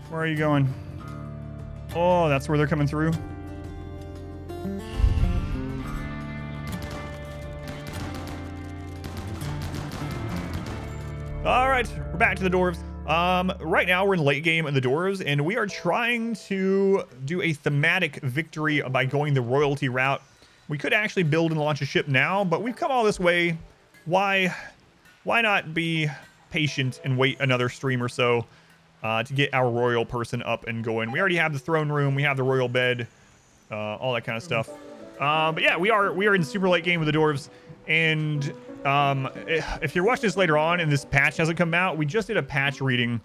Where are you going? Oh, that's where they're coming through. All right, we're back to the dwarves. Right now we're in late game in the dwarves, and we are trying to do a thematic victory by going the royalty route. We could actually build and launch a ship now, but we've come all this way. Why not be patient and wait another stream or so to get our royal person up and going? We already have the throne room, we have the royal bed, all that kind of stuff. But yeah, we are in super late game with the dwarves, and if you're watching this later on and this patch hasn't come out, we just did a patch reading,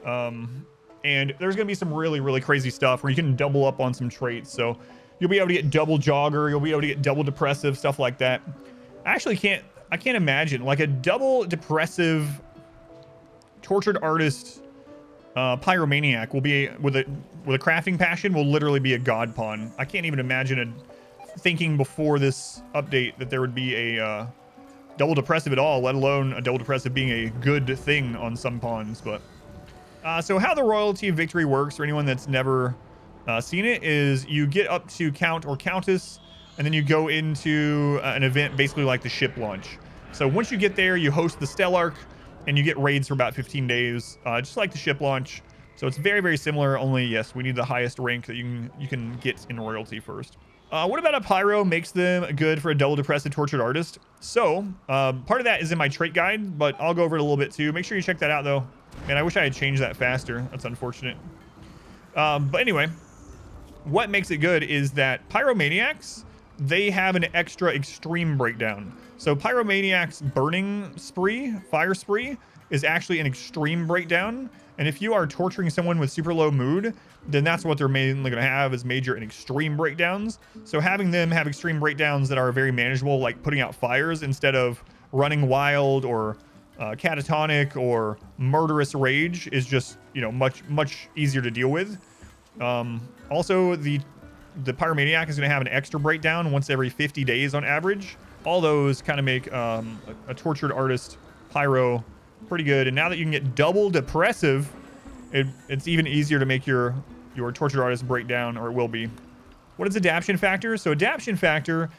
and there's gonna be some really crazy stuff where you can double up on some traits. So you'll be able to get double jogger, you'll be able to get double depressive, stuff like that. I can't imagine like a double depressive tortured artist pyromaniac will be with a crafting passion will literally be a god pawn. I can't even imagine thinking before this update that there would be a double depressive at all, let alone a double depressive being a good thing on some pawns. But so how the royalty victory works for anyone that's never seen it is you get up to count or countess, and then you go into an event basically like the ship launch. So once you get there, you host the Stellarch, and you get raids for about 15 days, just like the ship launch. So it's very similar, only yes, we need the highest rank that you can get in royalty first. What about a pyro makes them good for a double depressive tortured artist? So part of that is in my trait guide, but I'll go over it a little bit too. Make sure you check that out though. Man, I wish I had changed that faster. That's unfortunate. But anyway, what makes it good is that pyromaniacs, they have an extra extreme breakdown. So pyromaniac's burning spree, fire spree, is actually an extreme breakdown. And if you are torturing someone with super low mood, then that's what they're mainly going to have is major and extreme breakdowns. So having them have extreme breakdowns that are very manageable, like putting out fires instead of running wild or catatonic or murderous rage, is just, you know, much easier to deal with. Also, the pyromaniac is going to have an extra breakdown once every 50 days on average. All those kind of make a tortured artist pyro pretty good. And now that you can get double depressive, it's even easier to make your tortured artist break down, or it will be. What is adaption factor? So adaption factor,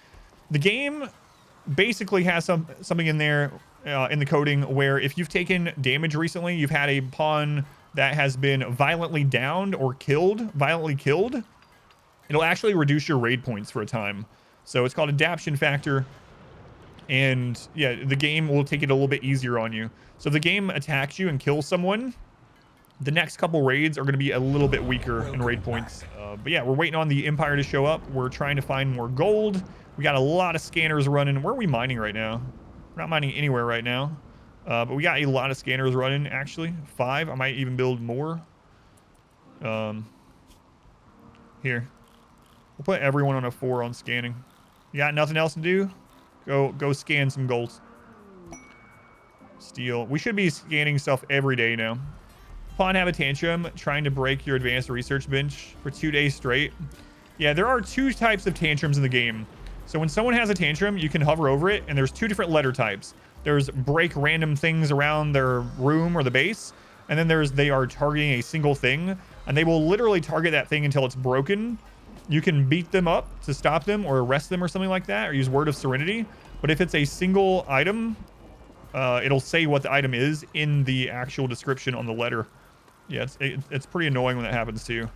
the game basically has something in there in the coding where if you've taken damage recently, you've had a pawn that has been violently downed or violently killed, it'll actually reduce your raid points for a time. So it's called adaption factor. And yeah, the game will take it a little bit easier on you. So if the game attacks you and kills someone, the next couple raids are going to be a little bit weaker in raid points. But yeah, we're waiting on the Empire to show up. We're trying to find more gold. We got a lot of scanners running. Where are we mining right now? We're not mining anywhere right now. But we got a lot of scanners running, actually. 5. I might even build more. Here. We'll put everyone on a 4 on scanning. You got nothing else to do? Go scan some gold. Steel. We should be scanning stuff every day now. Pawn have a tantrum trying to break your advanced research bench for 2 days straight. Yeah, there are 2 types of tantrums in the game. So when someone has a tantrum, you can hover over it, and there's 2 different letter types. There's break random things around their room or the base, and then they are targeting a single thing, and they will literally target that thing until it's broken. You can beat them up to stop them or arrest them or something like that, or use Word of Serenity. But if it's a single item, it'll say what the item is in the actual description on the letter. Yeah, it's pretty annoying when that happens to you.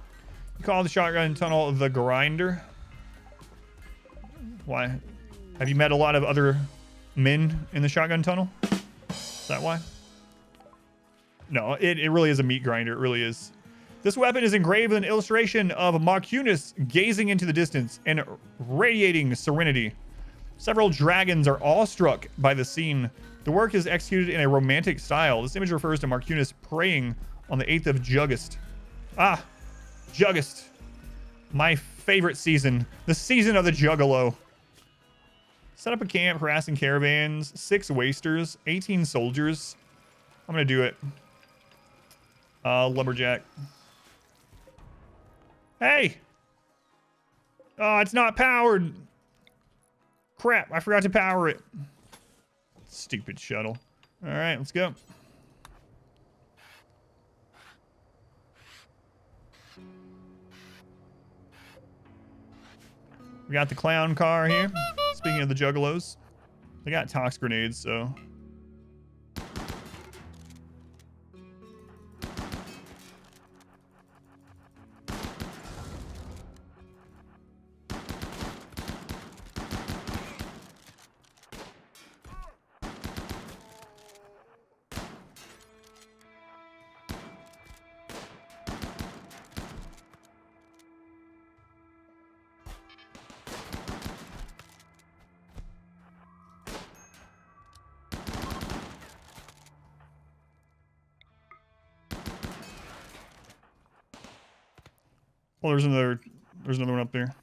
You call the shotgun tunnel the grinder. Why? Have you met a lot of other men in the shotgun tunnel? Is that why? No, it really is a meat grinder. It really is. This weapon is engraved with an illustration of Marcunus gazing into the distance and radiating serenity. Several dragons are awestruck by the scene. The work is executed in a romantic style. This image refers to Marcunus praying on the 8th of Juggist. Ah, Juggist. My favorite season. The season of the Juggalo. Set up a camp, harassing caravans, 6 wasters, 18 soldiers. I'm gonna do it. Lumberjack. Hey! Oh, it's not powered. Crap, I forgot to power it. Stupid shuttle. All right, let's go. We got the clown car here. Speaking of the Juggalos, they got tox grenades, so. Oh, there's another one up there.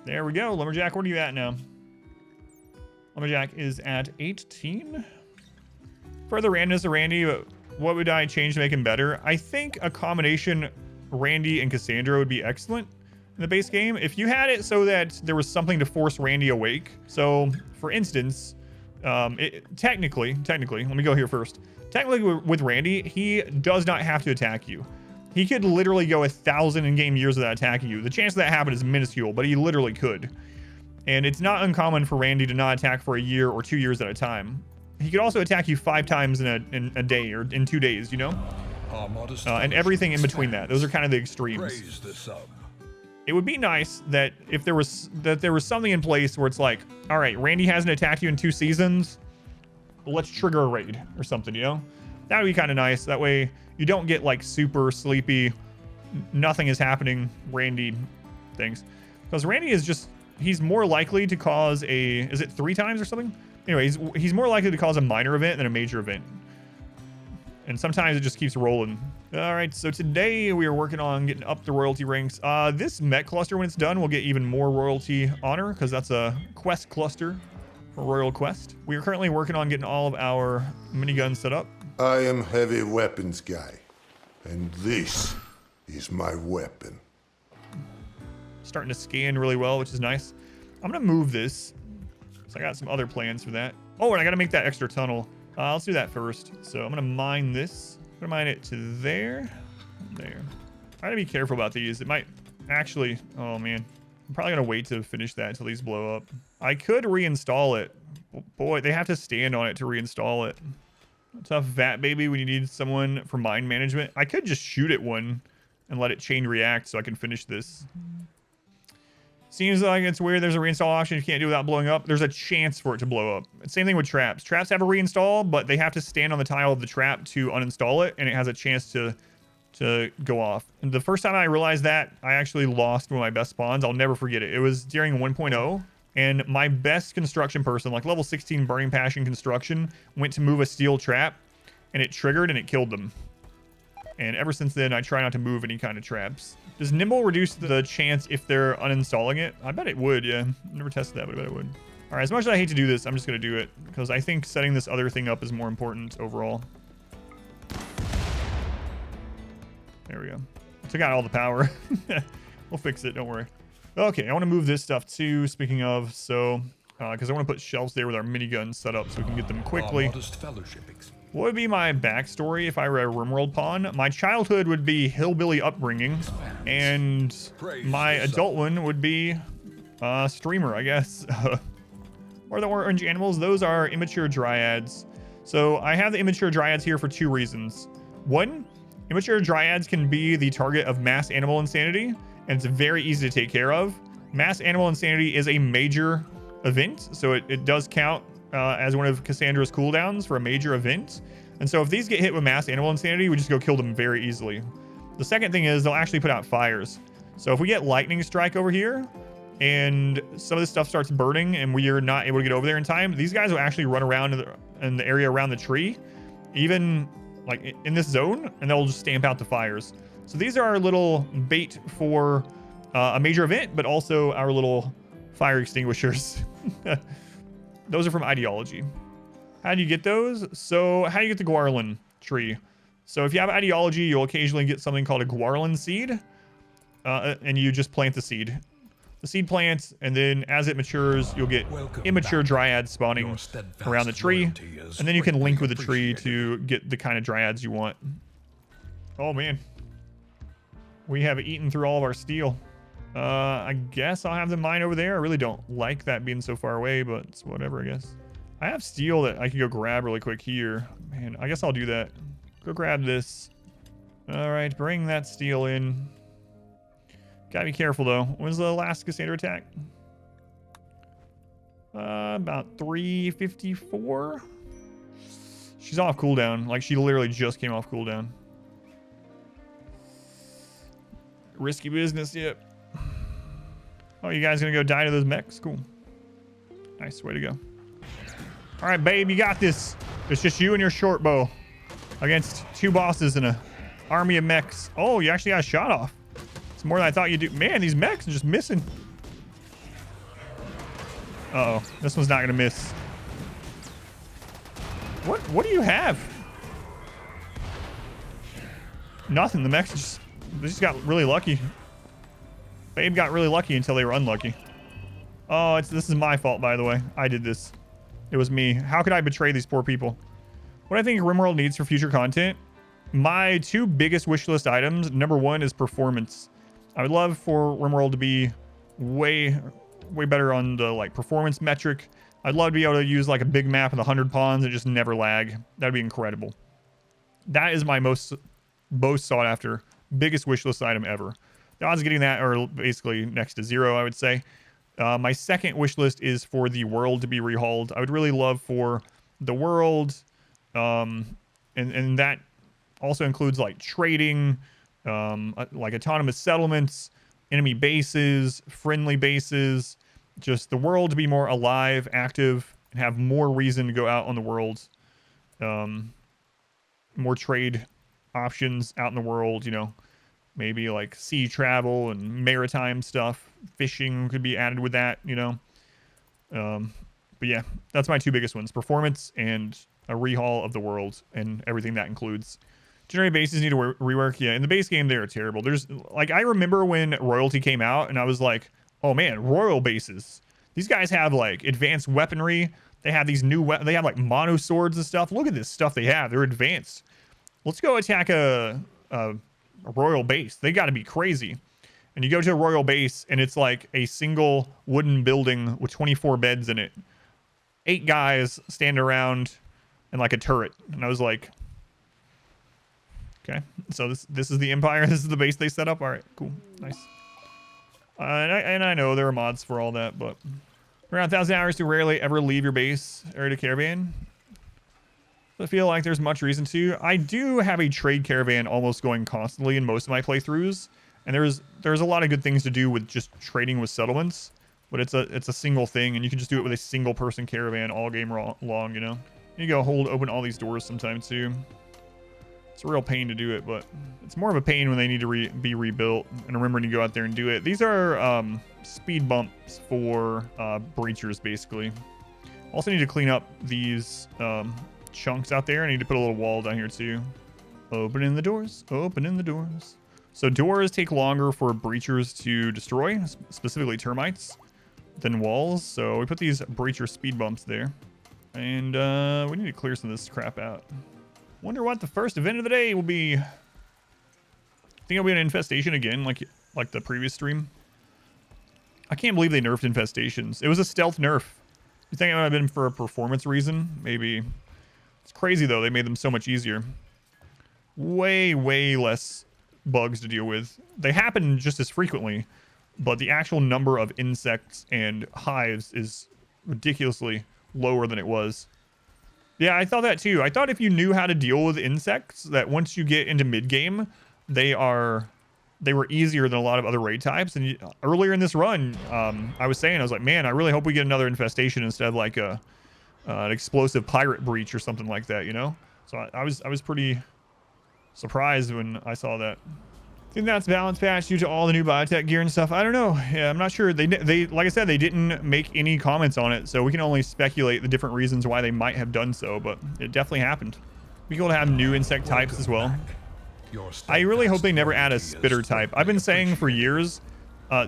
There we go. Lumberjack, where are you at now? Lumberjack is at 18. Further randomness of Randy, what would I change to make him better? I think a combination Randy and Cassandra would be excellent in the base game. If you had it so that there was something to force Randy awake. So, for instance, technically, let me go here first. Technically, with Randy, he does not have to attack you. He could literally go 1,000 in-game years without attacking you. The chance of that happening is minuscule, but he literally could. And it's not uncommon for Randy to not attack for a year or 2 years at a time. He could also attack you 5 times in a day or in 2 days, you know? And everything in between that. Those are kind of the extremes. It would be nice that if there was something in place where it's like, all right, Randy hasn't attacked you in 2 seasons. Let's trigger a raid or something, you know? That would be kind of nice. That way you don't get like super sleepy, nothing is happening Randy things. Because Randy is just, he's more likely to cause is it 3 times or something? Anyway, he's more likely to cause a minor event than a major event. And sometimes it just keeps rolling. All right, so today we are working on getting up the royalty ranks. This MECH cluster, when it's done, will get even more royalty honor because that's a quest cluster. Royal Quest. We are currently working on getting all of our miniguns set up. I am heavy weapons guy, and this is my weapon. Starting to scan really well, which is nice. I'm gonna move this. So I got some other plans for that. Oh, and I gotta make that extra tunnel. Let's do that first. So I'm gonna mine this. I'm gonna mine it to there. There. I gotta be careful about these. It might actually, oh man. I'm probably gonna wait to finish that until these blow up. I could reinstall it. Boy, they have to stand on it to reinstall it. Tough vat baby when you need someone for mine management. I could just shoot at one and let it chain react so I can finish this. Seems like it's weird there's a reinstall option you can't do without blowing up. There's a chance for it to blow up. Same thing with traps. Traps have a reinstall, but they have to stand on the tile of the trap to uninstall it, and it has a chance to go off. And the first time I realized that, I actually lost one of my best spawns. I'll never forget it. It was during 1.0, and my best construction person, like level 16 Burning Passion construction, went to move a steel trap, and it triggered and it killed them. And ever since then, I try not to move any kind of traps. Does Nimble reduce the chance if they're uninstalling it? I bet it would, yeah. Never tested that, but I bet it would. All right, as much as I hate to do this, I'm just gonna do it, because I think setting this other thing up is more important overall. There we go. Took out all the power. We'll fix it, don't worry. Okay, I want to move this stuff too, speaking of, so, because I want to put shelves there with our miniguns set up so we can get them quickly. What would be my backstory if I were a RimWorld Pawn? My childhood would be hillbilly upbringing, and my adult one would be streamer, I guess. Or the orange animals, those are Immature Dryads. So I have the Immature Dryads here for 2 reasons. One, Immature Dryads can be the target of mass animal insanity, and it's very easy to take care of. Mass animal insanity is a major event, so it does count as one of Cassandra's cooldowns for a major event. And so if these get hit with mass animal insanity, we just go kill them very easily. The second thing is they'll actually put out fires. So if we get lightning strike over here, and some of this stuff starts burning, and we are not able to get over there in time, these guys will actually run around in the area around the tree, even like in this zone, and they'll just stamp out the fires. So these are our little bait for a major event, but also our little fire extinguishers. Those are from Ideology. How do you get those? So how do you get the Guarlin tree? So if you have Ideology, you'll occasionally get something called a Guarlin seed, and you just plant the seed. The seed plants, and then as it matures, you'll get Immature Dryads spawning around the tree, and then you can link with the tree to get the kind of Dryads you want. Oh man, We have eaten through all of our steel. I guess I'll have the mine over there. I really don't like that being so far away, but it's whatever, I guess. I have steel that I can go grab really quick here. Man, I guess I'll do that. Go grab this. All right, bring that steel in. Gotta be careful, though. When's the last Cassander attack? About 354. She's off cooldown. Like, she literally just came off cooldown. Risky business, yep. Oh, you guys gonna go die to those mechs? Cool. Nice, way to go. All right, babe, you got this. It's just you and your short bow against 2 bosses and a army of mechs. Oh, you actually got a shot off. It's more than I thought you'd do. Man, these mechs are just missing. Uh-oh, this one's not gonna miss. What do you have? Nothing. The mechs just, they just got really lucky. Babe got really lucky until they were unlucky. Oh, this is my fault, by the way. I did this. It was me. How could I betray these poor people? What I think RimWorld needs for future content, my 2 biggest wishlist items, number 1 is performance. I would love for RimWorld to be way better on the like performance metric. I'd love to be able to use like a big map with 100 pawns and just never lag. That'd be incredible. That is my most sought after, biggest wishlist item ever. The odds of getting that are basically next to 0, I would say. My second wishlist is for the world to be rehauled. I would really love for the world, and that also includes like trading, like autonomous settlements, enemy bases, friendly bases, just the world to be more alive, active, and have more reason to go out on the world. More trade options out in the world, you know, maybe like sea travel and maritime stuff. Fishing could be added with that, you know. But yeah, that's my 2 biggest ones: performance and a rehaul of the world and everything that includes. Generate bases need to rework. Yeah, in the base game, they're terrible. There's like, I remember when Royalty came out and I was like, oh man, royal bases. These guys have like advanced weaponry. They have these new, they have like mono swords and stuff. Look at this stuff they have. They're advanced. Let's go attack a royal base. They got to be crazy. And you go to a royal base and it's like a single wooden building with 24 beds in it. 8 guys stand around and like a turret. And I was like, okay, so this is the Empire. This is the base they set up. All right, cool, nice. And I know there are mods for all that, but around 1,000 hours to rarely ever leave your base or to caravan. I feel like there's much reason to. I do have a trade caravan almost going constantly in most of my playthroughs, and there's a lot of good things to do with just trading with settlements, but it's a single thing, and you can just do it with a single person caravan all game long, you know. You go open all these doors sometimes too. It's a real pain to do it, but it's more of a pain when they need to be rebuilt and remembering to go out there and do it. These are speed bumps for breachers, basically. Also need to clean up these chunks out there. I need to put a little wall down here too. Opening the doors, opening the doors. So doors take longer for breachers to destroy, specifically termites, than walls. So we put these breacher speed bumps there. And we need to clear some of this crap out. Wonder what the first event of the day will be. I think it'll be an infestation again, like the previous stream. I can't believe they nerfed infestations. It was a stealth nerf. You think it might have been for a performance reason? Maybe. It's crazy though, they made them so much easier. Way less bugs to deal with. They happen just as frequently, but the actual number of insects and hives is ridiculously lower than it was. Yeah, I thought that too. I thought if you knew how to deal with insects, that once you get into mid-game, they were easier than a lot of other raid types. And earlier in this run, I was like, man, I really hope we get another infestation instead of like an explosive pirate breach or something like that, you know? So I was pretty surprised when I saw that. I think that's balance patch due to all the new biotech gear and stuff. I don't know. Yeah, I'm not sure. They like I said, they didn't make any comments on it, so we can only speculate the different reasons why they might have done so, but it definitely happened. Be cool to have new insect types as well. I really hope they never add a spitter type. I've been saying for years.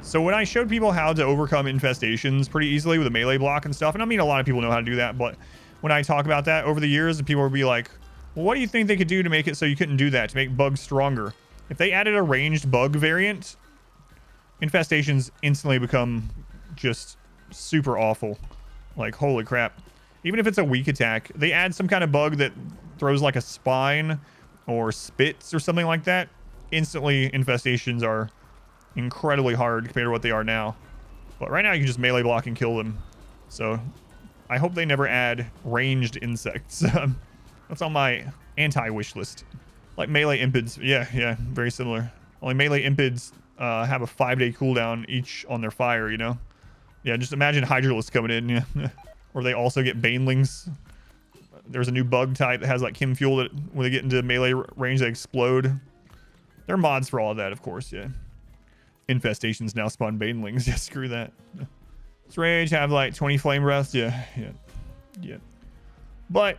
So when I showed people how to overcome infestations pretty easily with a melee block and stuff, and I mean a lot of people know how to do that, but when I talk about that over the years, people will be like, well, what do you think they could do to make it so you couldn't do that, to make bugs stronger? If they added a ranged bug variant, infestations instantly become just super awful. Like, holy crap. Even if it's a weak attack, they add some kind of bug that throws like a spine or spits or something like that. Instantly, infestations are incredibly hard compared to what they are now. But right now, you can just melee block and kill them. So I hope they never add ranged insects. That's on my anti-wish list. Like melee impids. Yeah, very similar. Only melee impids have a 5-day cooldown each on their fire, you know? Yeah, just imagine Hydralisks coming in, yeah. Or they also get banelings. There's a new bug type that has like chem fuel that when they get into melee range, they explode. There are mods for all of that, of course, yeah. Infestations now spawn banelings. Yeah, screw that. Does rage have like 20 flame breaths? Yeah. But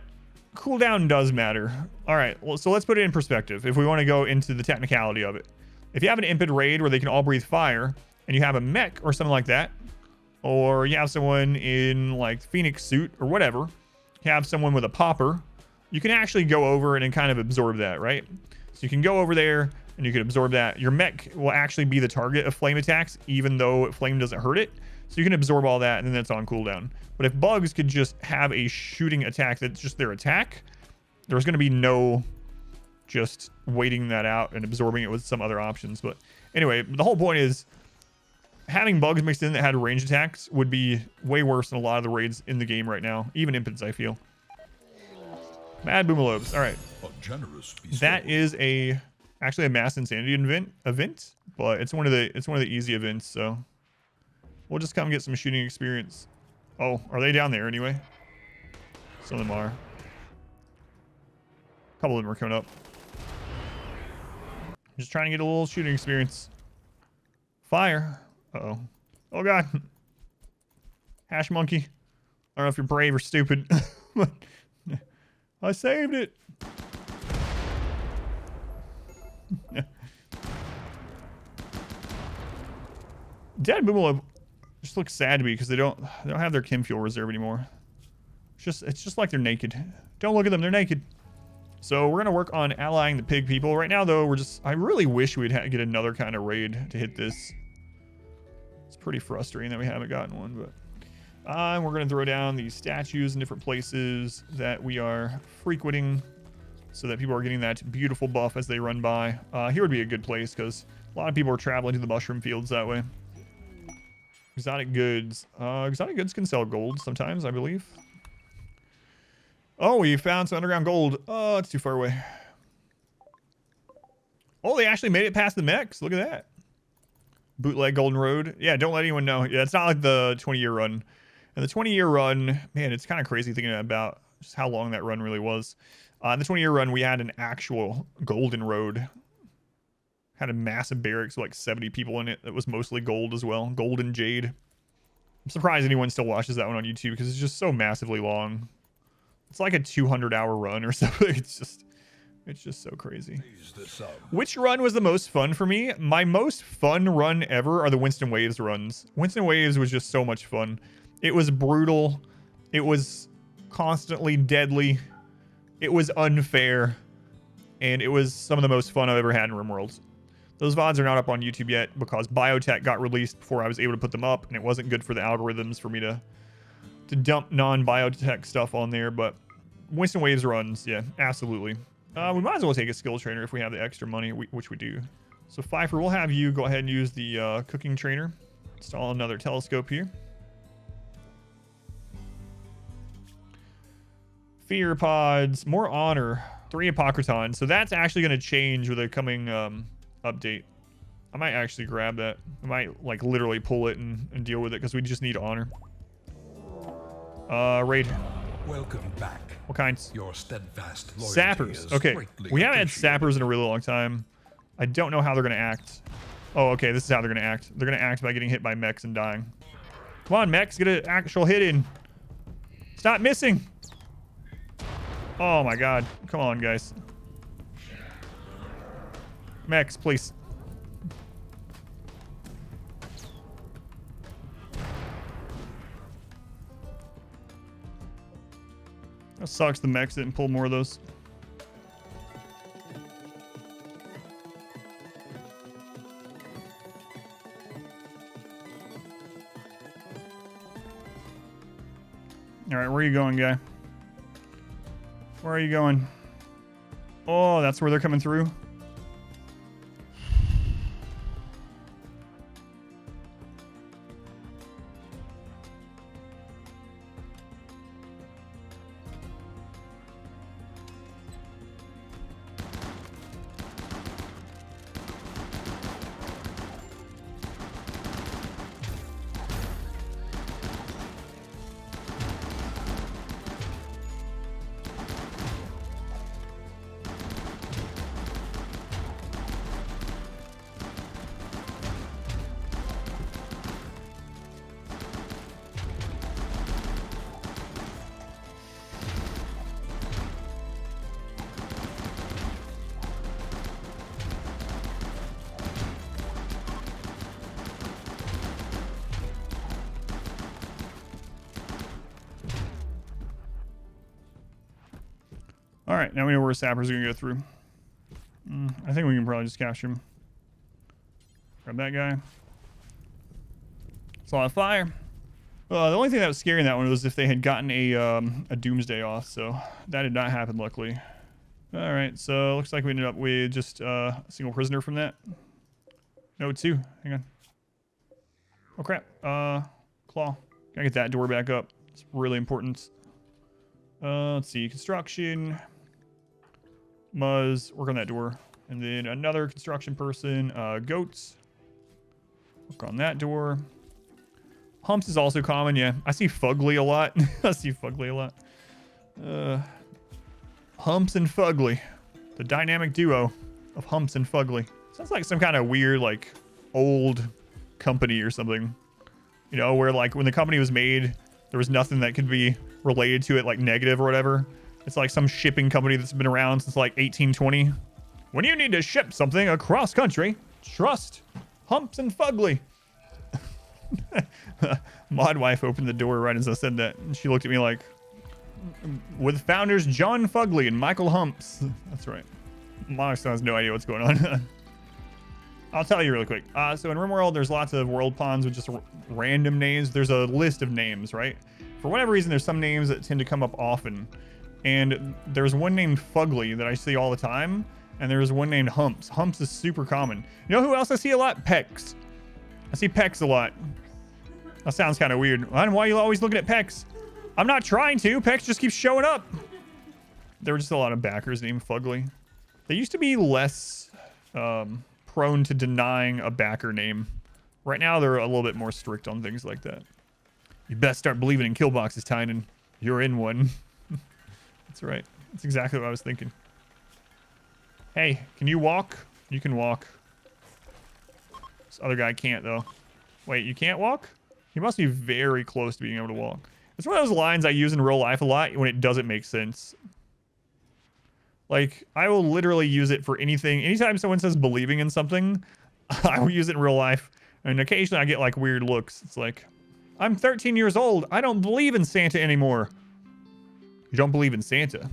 cooldown does matter. All right, well, so let's put it in perspective if we want to go into the technicality of it. If you have an impid raid where they can all breathe fire, and you have a mech or something like that, or you have someone in like Phoenix suit or whatever, you have someone with a popper, you can actually go over and kind of absorb that, right? So you can go over there and you can absorb that. Your mech will actually be the target of flame attacks, even though flame doesn't hurt it. So you can absorb all that and then that's on cooldown. But if bugs could just have a shooting attack that's just their attack, there's going to be no just waiting that out and absorbing it with some other options. But anyway, the whole point is having bugs mixed in that had range attacks would be way worse than a lot of the raids in the game right now. Even impids, I feel. Mad Boomalobes. All right. That is actually a mass insanity event, but it's one of the easy events, so we'll just come get some shooting experience. Oh, are they down there anyway? Some of them are. A couple of them are coming up. Just trying to get a little shooting experience. Fire. Uh-oh. Oh, God. Hash monkey. I don't know if you're brave or stupid. I saved it. Dead Boomalope just looks sad to me because they don't have their chem fuel reserve anymore. It's just like they're naked. Don't look at them, they're naked. So we're gonna work on allying the pig people. Right now though, I really wish we'd get another kind of raid to hit this. It's pretty frustrating that we haven't gotten one, but we're gonna throw down these statues in different places that we are frequenting so that people are getting that beautiful buff as they run by. Here would be a good place because a lot of people are traveling to the mushroom fields that way. Exotic goods. Exotic goods can sell gold sometimes, I believe. Oh, we found some underground gold. Oh, it's too far away. Oh, they actually made it past the mechs. Look at that. Bootleg Golden Road. Yeah, don't let anyone know. Yeah, it's not like the 20-year run. And the 20-year run, man, it's kind of crazy thinking about just how long that run really was. In the 20-year run, we had an actual golden road. Had a massive barracks with like 70 people in it that was mostly gold as well. Gold and jade. I'm surprised anyone still watches that one on YouTube because it's just so massively long. It's like a 200-hour run or something. It's just so crazy. Which run was the most fun for me? My most fun run ever are the Winston Waves runs. Winston Waves was just so much fun. It was brutal. It was constantly deadly. It was unfair. And it was some of the most fun I've ever had in RimWorld. Those VODs are not up on YouTube yet because Biotech got released before I was able to put them up, and it wasn't good for the algorithms for me to dump non-Biotech stuff on there. But Winston Waves runs, yeah, absolutely. We might as well take a skill trainer if we have the extra money, which we do. So Pfeiffer, we'll have you go ahead and use the cooking trainer. Install another telescope here. Fear pods, more honor, 3 Apocriton. So that's actually going to change with a coming update. I might actually grab that. I might like literally pull it and deal with it because we just need honor. Raid. Welcome back. What kinds? Your steadfast loyalty Sappers. Okay. We haven't had sappers in a really long time. I don't know how they're going to act. Oh, okay. This is how they're going to act. They're going to act by getting hit by mechs and dying. Come on, mechs. Get an actual hit in. Stop missing. Oh, my God. Come on, guys. Mechs, please. That sucks the mechs didn't pull more of those. right, where are you going, guy? Where are you going? Oh, that's where they're coming through. All right, now we know where Sapper's gonna go through. I think we can probably just capture him. Grab that guy. It's a lot of fire. The only thing that was scary in that one was if they had gotten a Doomsday off, so that did not happen, luckily. All right, so looks like we ended up with just a single prisoner from that. No, two. Hang on. Oh, crap. Claw. Gotta get that door back up. It's really important. Let's see. Construction. Muzz. Work on that door. And then another construction person. Goats. Work on that door. Humps is also common, yeah. I see Fugly a lot. I see Fugly a lot. Humps and Fugly. The dynamic duo of Humps and Fugly. Sounds like some kind of weird, like, old company or something. You know, where, like, when the company was made, there was nothing that could be related to it, like, negative or whatever. It's like some shipping company that's been around since, like, 1820. When you need to ship something across country, trust Humps and Fugly. Mod wife opened the door right as I said that, and she looked at me like, with founders John Fugly and Michael Humps. That's right. Mod still has no idea what's going on. I'll tell you really quick. So in RimWorld, there's lots of world pawns with just random names. There's a list of names, right? For whatever reason, there's some names that tend to come up often. And there's one named Fugly that I see all the time, and there's one named Humps. Humps is super common. You know who else I see a lot? Pecs. I see Pecs a lot. That sounds kind of weird. Why are you always looking at Pecs? I'm not trying to. Pecs just keeps showing up. There were just a lot of backers named Fugly. They used to be less prone to denying a backer name. Right now, they're a little bit more strict on things like that. You best start believing in kill boxes, Tynan. You're in one. That's right. That's exactly what I was thinking. Hey, can you walk? You can walk. This other guy can't, though. Wait, you can't walk? He must be very close to being able to walk. It's one of those lines I use in real life a lot when it doesn't make sense. Like, I will literally use it for anything. Anytime someone says believing in something, I will use it in real life. And occasionally I get, like, weird looks. It's like, I'm 13 years old. I don't believe in Santa anymore. You don't believe in Santa?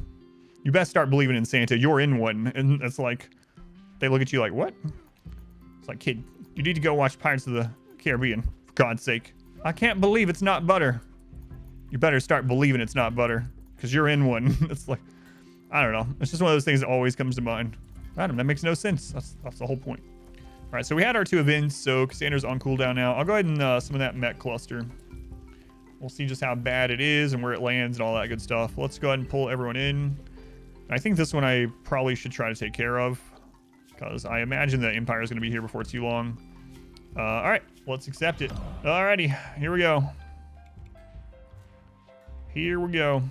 You best start believing in Santa. You're in one. And it's like, they look at you like, what? It's like, kid, you need to go watch Pirates of the Caribbean, for God's sake. I can't believe it's not butter. You better start believing it's not butter, because you're in one. It's like, I don't know. It's just one of those things that always comes to mind. Adam, that makes no sense. That's the whole point. All right, so we had our 2 events, so Cassandra's on cooldown now. I'll go ahead and some of that MECH cluster. We'll see just how bad it is and where it lands and all that good stuff. Let's go ahead and pull everyone in. I think this one I probably should try to take care of, because I imagine the Empire is going to be here before too long. All right, let's accept it. Alrighty, here we go. Here we go.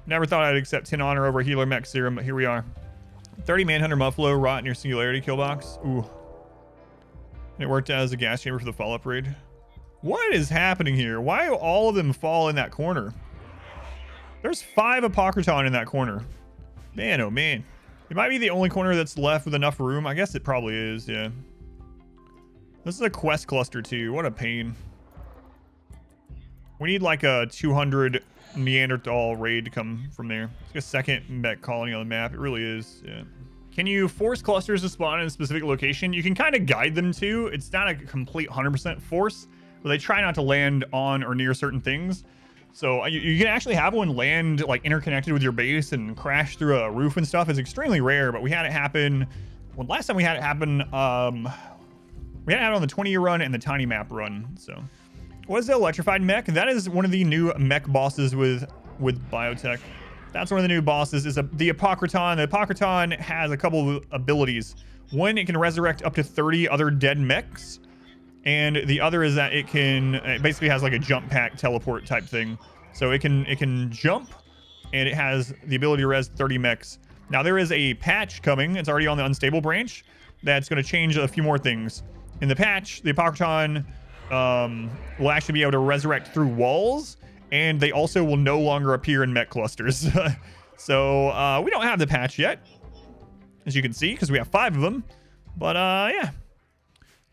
Never thought I'd accept 10 honor over healer mech serum, but here we are. 30 Manhunter Muffalo, rot in your singularity kill box. Ooh. And it worked as a gas chamber for the follow-up raid. What is happening here? Why do all of them fall in that corner? There's 5 Apocriton in that corner. Man, oh man. It might be the only corner that's left with enough room. I guess it probably is, yeah. This is a quest cluster too. What a pain. We need like a 200 Neanderthal raid to come from there. It's like a second mech colony on the map. It really is, yeah. Can you force clusters to spawn in a specific location? You can kind of guide them to. It's not a complete 100% force, but they try not to land on or near certain things. So you can actually have one land like interconnected with your base and crash through a roof and stuff. It's extremely rare, but we had it happen. Well, last time we had it happen, we had it on the 20-year run and the tiny map run. So what is the electrified mech? That is one of the new mech bosses with biotech. That's one of the new bosses is the Apocriton. The Apocriton has a couple of abilities. One, it can resurrect up to 30 other dead mechs. And the other is that it basically has like a jump pack teleport type thing. So it can jump, and it has the ability to res 30 mechs. Now there is a patch coming. It's already on the unstable branch. That's going to change a few more things. In the patch, the Apocriton will actually be able to resurrect through walls, and they also will no longer appear in mech clusters. So we don't have the patch yet, as you can see, because we have 5 of them. But yeah.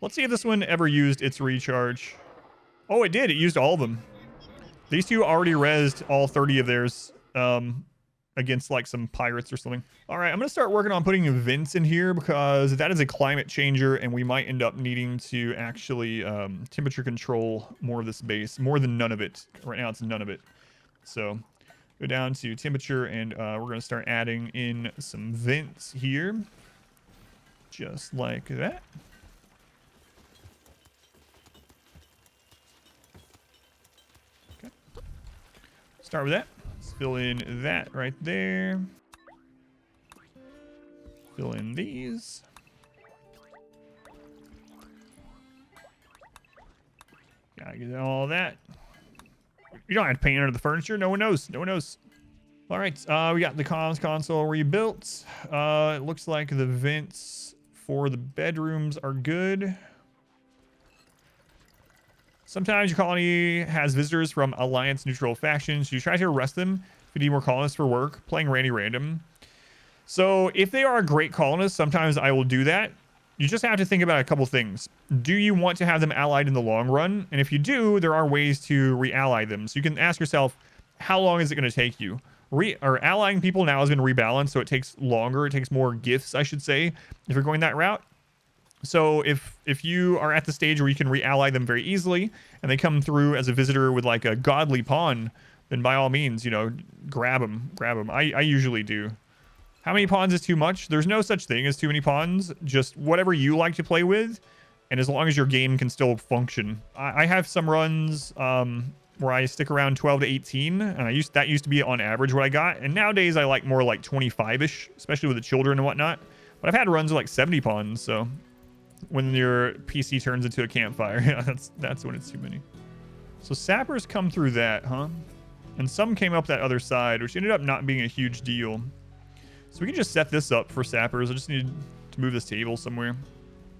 Let's see if this one ever used its recharge. Oh, it did. It used all of them. These two already rezzed all 30 of theirs against like some pirates or something. All right, I'm going to start working on putting vents in here because that is a climate changer, and we might end up needing to actually temperature control more of this base, more than none of it. Right now, it's none of it. So go down to temperature, and we're going to start adding in some vents here. Just like that. Start with that. Let's fill in that right there. Fill in these. Gotta get all that. You don't have to paint under the furniture. No one knows. No one knows. All right. We got the comms console rebuilt. It looks like the vents for the bedrooms are good. Sometimes your colony has visitors from alliance neutral factions. You try to arrest them if you need more colonists for work, playing Randy Random. So if they are a great colonist, sometimes I will do that. You just have to think about a couple things. Do you want to have them allied in the long run? And if you do, there are ways to re-ally them. So you can ask yourself, how long is it going to take you? Allying people now has been rebalanced, so it takes longer. It takes more gifts, I should say, if you're going that route. So if you are at the stage where you can re-ally them very easily, and they come through as a visitor with like a godly pawn, then by all means, you know, grab them. I usually do. How many pawns is too much? There's no such thing as too many pawns. Just whatever you like to play with, and as long as your game can still function. I have some runs where I stick around 12 to 18, and that used to be on average what I got. And nowadays I like more like 25-ish, especially with the children and whatnot. But I've had runs with like 70 pawns, so when your PC turns into a campfire, yeah, that's when it's too many. So sappers come through that, huh? And some came up that other side, which ended up not being a huge deal. So we can just set this up for sappers. I just need to move this table somewhere.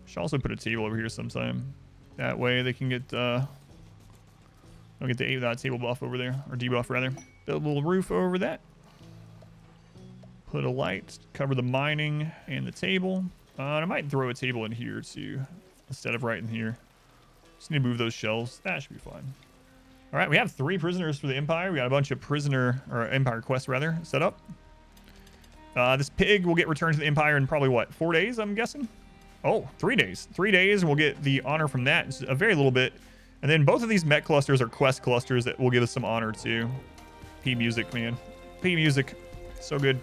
Should also put a table over here sometime. That way they can get don't get the table buff over there, or debuff rather. Build a little roof over that. Put a light, cover the mining and the table. And I might throw a table in here too, instead of right in here. Just need to move those shelves. That should be fine. All right, we have 3 prisoners for the Empire. We got a bunch of Empire quests rather set up. This pig will get returned to the Empire in probably what, 4 days? I'm guessing. Oh, 3 days. 3 days, and we'll get the honor from that. It's a very little bit. And then both of these mech clusters are quest clusters that will give us some honor too. P music, man. P music, so good.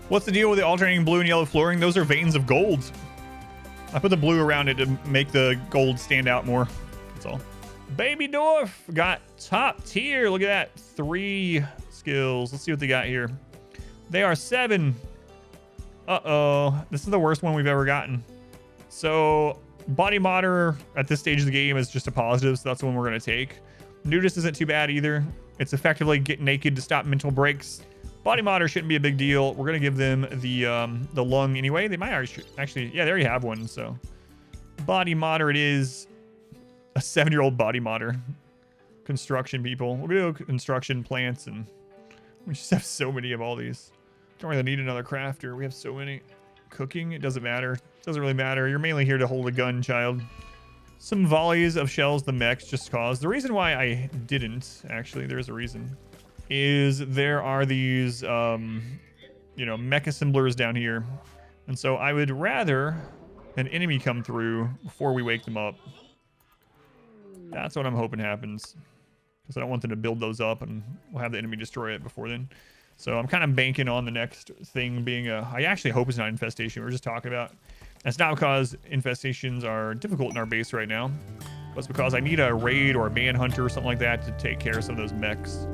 What's the deal with the alternating blue and yellow flooring? Those are veins of gold. I put the blue around it to make the gold stand out more. That's all. Baby Dwarf got top tier. Look at that. 3 skills. Let's see what they got here. They are 7. Uh-oh. This is the worst one we've ever gotten. So body modder at this stage of the game is just a positive, so that's the one we're going to take. Nudist isn't too bad either. It's effectively get naked to stop mental breaks. Body modder shouldn't be a big deal. We're going to give them the lung anyway. They might actually, yeah, they already have one. So body modder it is. A 7-year-old body modder. Construction people. We'll do construction plants, and we just have so many of all these. Don't really need another crafter. We have so many. Cooking, it doesn't matter. Doesn't really matter. You're mainly here to hold a gun, child. Some volleys of shells the mechs just caused. The reason why I didn't, actually, there's a reason, is there are these, you know, mech assemblers down here. And so I would rather an enemy come through before we wake them up. That's what I'm hoping happens. because I don't want them to build those up and we'll have the enemy destroy it before then. So I'm kind of banking on the next thing being I actually hope it's not infestation. We were just talking about. That's not because infestations are difficult in our base right now, but it's because I need a raid or a manhunter or something like that to take care of some of those mechs.